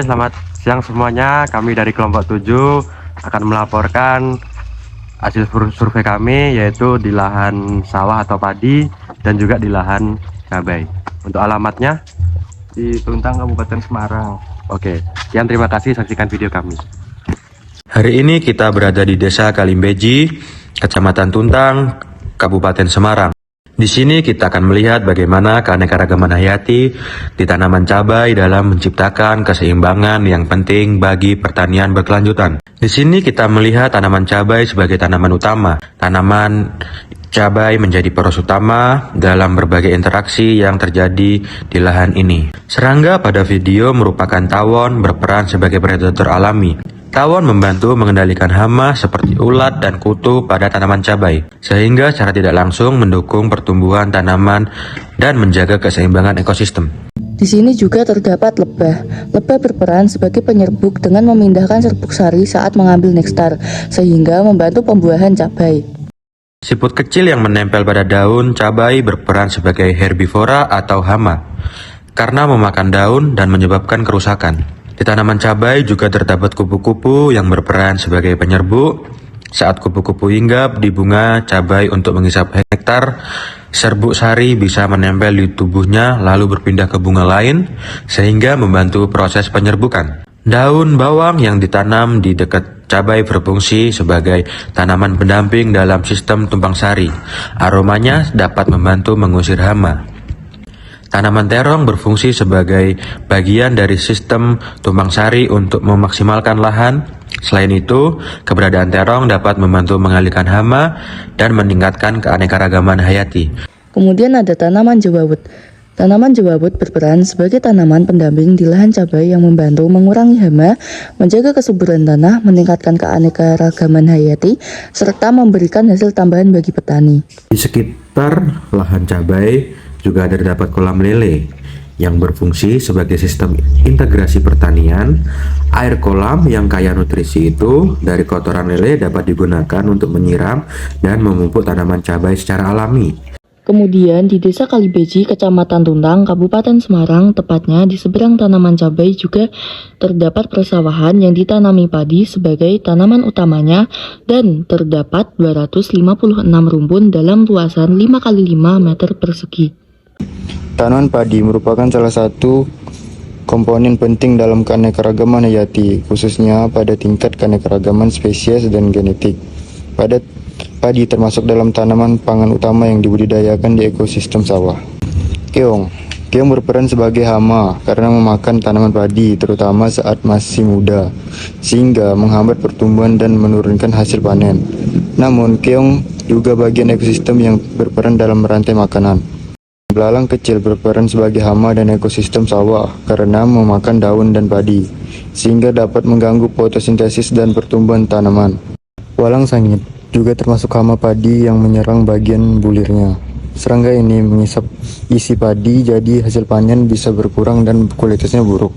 selamat siang semuanya. Kami dari kelompok 7 akan melaporkan hasil survei kami, yaitu di lahan sawah atau padi dan juga di lahan cabai. Untuk alamatnya di Tuntang, Kabupaten Semarang. Oke, sekian, terima kasih, saksikan video kami. Hari ini kita berada di Desa Kalimbeji, Kecamatan Tuntang, Kabupaten Semarang. Di sini kita akan melihat bagaimana keanekaragaman hayati di tanaman cabai dalam menciptakan keseimbangan yang penting bagi pertanian berkelanjutan. Di sini kita melihat tanaman cabai sebagai tanaman utama. Tanaman cabai menjadi poros utama dalam berbagai interaksi yang terjadi di lahan ini. Serangga pada video merupakan tawon berperan sebagai predator alami. Tawon membantu mengendalikan hama seperti ulat dan kutu pada tanaman cabai, sehingga secara tidak langsung mendukung pertumbuhan tanaman dan menjaga keseimbangan ekosistem. Di sini juga terdapat lebah. Lebah berperan sebagai penyerbuk dengan memindahkan serbuk sari saat mengambil nektar, sehingga membantu pembuahan cabai. Siput kecil yang menempel pada daun cabai berperan sebagai herbivora atau hama, karena memakan daun dan menyebabkan kerusakan. Di tanaman cabai juga terdapat kupu-kupu yang berperan sebagai penyerbuk. Saat kupu-kupu hinggap di bunga cabai untuk menghisap nektar, serbuk sari bisa menempel di tubuhnya lalu berpindah ke bunga lain, sehingga membantu proses penyerbukan. Daun bawang yang ditanam di dekat cabai berfungsi sebagai tanaman pendamping dalam sistem tumpang sari. Aromanya dapat membantu mengusir hama. Tanaman terong berfungsi sebagai bagian dari sistem tumpang sari untuk memaksimalkan lahan. Selain itu, keberadaan terong dapat membantu mengalihkan hama dan meningkatkan keanekaragaman hayati. Kemudian ada tanaman jewawut. Tanaman jewawut berperan sebagai tanaman pendamping di lahan cabai yang membantu mengurangi hama, menjaga kesuburan tanah, meningkatkan keanekaragaman hayati, serta memberikan hasil tambahan bagi petani. Di sekitar lahan cabai juga terdapat kolam lele yang berfungsi sebagai sistem integrasi pertanian. Air kolam yang kaya nutrisi itu dari kotoran lele dapat digunakan untuk menyiram dan memupuk tanaman cabai secara alami. Kemudian di Desa Kalibeji, Kecamatan Tuntang, Kabupaten Semarang, tepatnya di seberang tanaman cabai juga terdapat persawahan yang ditanami padi sebagai tanaman utamanya dan terdapat 256 rumpun dalam luasan 5x5 meter persegi. Tanaman padi merupakan salah satu komponen penting dalam keanekaragaman hayati, khususnya pada tingkat keanekaragaman spesies dan genetik. Padi termasuk dalam tanaman pangan utama yang dibudidayakan di ekosistem sawah. Keong berperan sebagai hama karena memakan tanaman padi, terutama saat masih muda, sehingga menghambat pertumbuhan dan menurunkan hasil panen. Namun, keong juga bagian ekosistem yang berperan dalam rantai makanan. Belalang kecil berperan sebagai hama dan ekosistem sawah karena memakan daun dan padi, sehingga dapat mengganggu fotosintesis dan pertumbuhan tanaman. Walang sangit juga termasuk hama padi yang menyerang bagian bulirnya. Serangga ini mengisap isi padi, jadi hasil panen bisa berkurang dan kualitasnya buruk.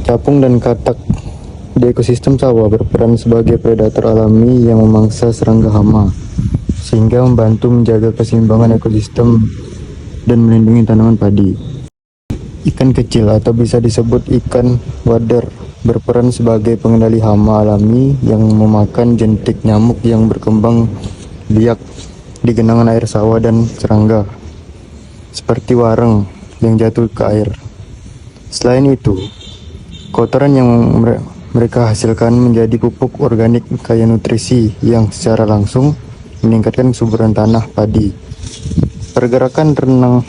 Capung dan katak di ekosistem sawah berperan sebagai predator alami yang memangsa serangga hama, sehingga membantu menjaga keseimbangan ekosistem dan melindungi tanaman padi. Ikan kecil atau bisa disebut ikan wader berperan sebagai pengendali hama alami yang memakan jentik nyamuk yang berkembang biak di genangan air sawah dan serangga, seperti wareng yang jatuh ke air. Selain itu, kotoran yang mereka hasilkan menjadi pupuk organik kaya nutrisi yang secara langsung meningkatkan kesuburan tanah padi. Pergerakan renang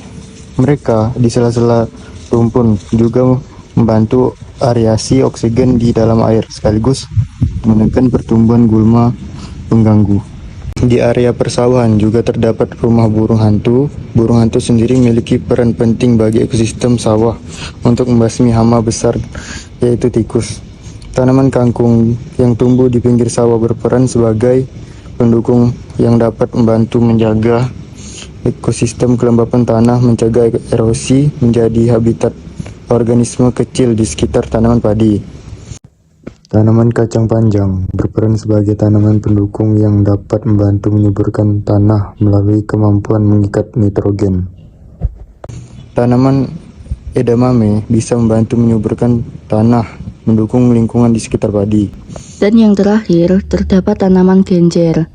mereka di sela-sela rumpun juga membantu areasi oksigen di dalam air, sekaligus menekan pertumbuhan gulma pengganggu. Di area persawahan juga terdapat rumah burung hantu. Burung hantu sendiri memiliki peran penting bagi ekosistem sawah untuk membasmi hama besar, yaitu tikus. Tanaman kangkung yang tumbuh di pinggir sawah berperan sebagai pendukung yang dapat membantu menjaga ekosistem kelembapan tanah, mencegah erosi, menjadi habitat organisme kecil di sekitar tanaman padi. Tanaman kacang panjang berperan sebagai tanaman pendukung yang dapat membantu menyuburkan tanah melalui kemampuan mengikat nitrogen. Tanaman edamame bisa membantu menyuburkan tanah, mendukung lingkungan di sekitar padi. Dan yang terakhir, terdapat tanaman genjer.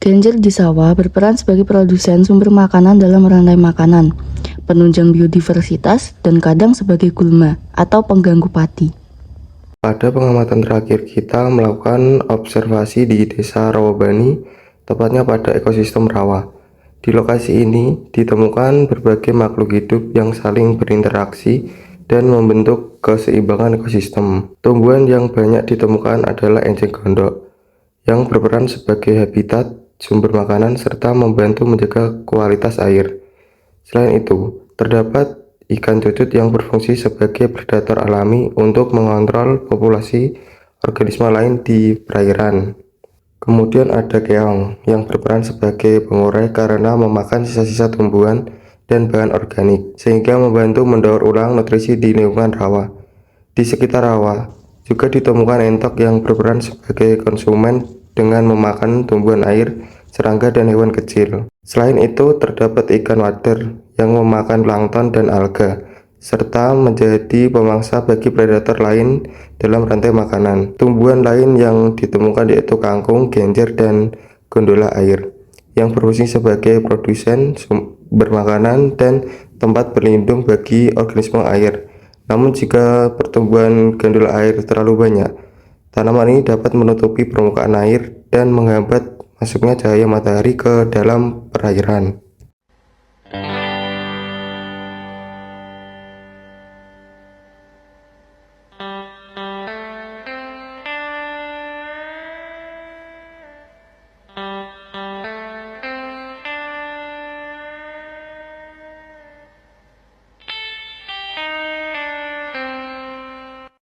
Genjer di sawah berperan sebagai produsen sumber makanan dalam rantai makanan, penunjang biodiversitas, dan kadang sebagai gulma atau pengganggu padi. Pada pengamatan terakhir kita melakukan observasi di Desa Rawabani, tepatnya pada ekosistem rawa. Di lokasi ini ditemukan berbagai makhluk hidup yang saling berinteraksi dan membentuk keseimbangan ekosistem. Tumbuhan yang banyak ditemukan adalah enceng gondok, yang berperan sebagai habitat, sumber makanan, serta membantu menjaga kualitas air. Selain itu, terdapat ikan cucut yang berfungsi sebagai predator alami untuk mengontrol populasi organisme lain di perairan. Kemudian ada keong yang berperan sebagai pengurai karena memakan sisa-sisa tumbuhan dan bahan organik, sehingga membantu mendaur ulang nutrisi di lingkungan rawa. Di sekitar rawa juga ditemukan entok yang berperan sebagai konsumen dengan memakan tumbuhan air, serangga, dan hewan kecil. Selain itu, terdapat ikan wader yang memakan plankton dan alga, serta menjadi pemangsa bagi predator lain dalam rantai makanan. Tumbuhan lain yang ditemukan yaitu kangkung, genjer, dan gondola air, yang berfungsi sebagai produsen sumber makanan dan tempat berlindung bagi organisme air. Namun jika pertumbuhan gondola air terlalu banyak, tanaman ini dapat menutupi permukaan air dan menghambat masuknya cahaya matahari ke dalam perairan.